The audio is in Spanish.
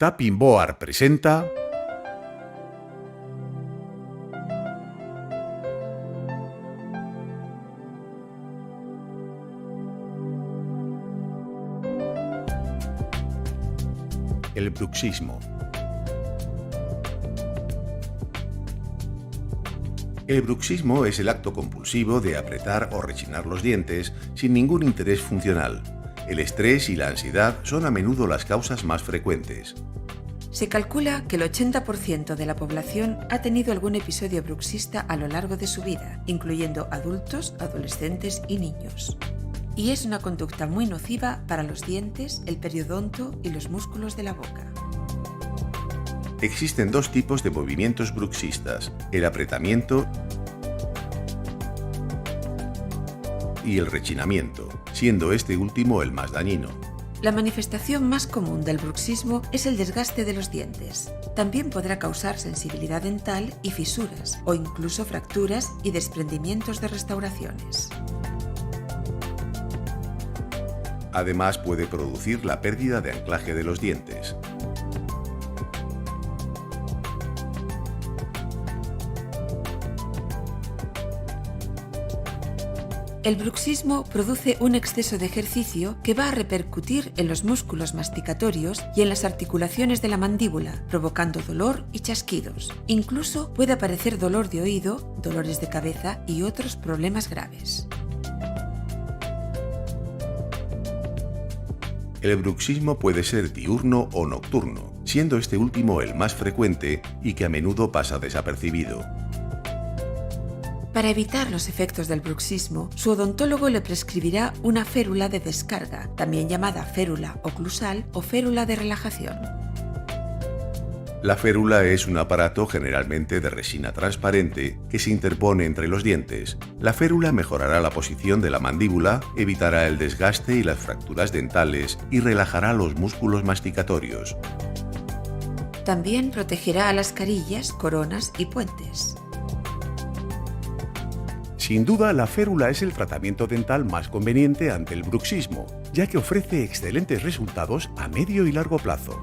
Tapping Board presenta el bruxismo. El bruxismo es el acto compulsivo de apretar o rechinar los dientes sin ningún interés funcional. El estrés y la ansiedad son a menudo las causas más frecuentes. Se calcula que el 80% de la población ha tenido algún episodio bruxista a lo largo de su vida, incluyendo adultos, adolescentes y niños. Y es una conducta muy nociva para los dientes, el periodonto y los músculos de la boca. Existen dos tipos de movimientos bruxistas: el apretamiento y el rechinamiento, siendo este último el más dañino. La manifestación más común del bruxismo es el desgaste de los dientes. También podrá causar sensibilidad dental y fisuras, o incluso fracturas y desprendimientos de restauraciones. Además, puede producir la pérdida de anclaje de los dientes. El bruxismo produce un exceso de ejercicio que va a repercutir en los músculos masticatorios y en las articulaciones de la mandíbula, provocando dolor y chasquidos. Incluso puede aparecer dolor de oído, dolores de cabeza y otros problemas graves. El bruxismo puede ser diurno o nocturno, siendo este último el más frecuente y que a menudo pasa desapercibido. Para evitar los efectos del bruxismo, su odontólogo le prescribirá una férula de descarga, también llamada férula oclusal o férula de relajación. La férula es un aparato generalmente de resina transparente que se interpone entre los dientes. La férula mejorará la posición de la mandíbula, evitará el desgaste y las fracturas dentales y relajará los músculos masticatorios. También protegerá a las carillas, coronas y puentes. Sin duda, la férula es el tratamiento dental más conveniente ante el bruxismo, ya que ofrece excelentes resultados a medio y largo plazo.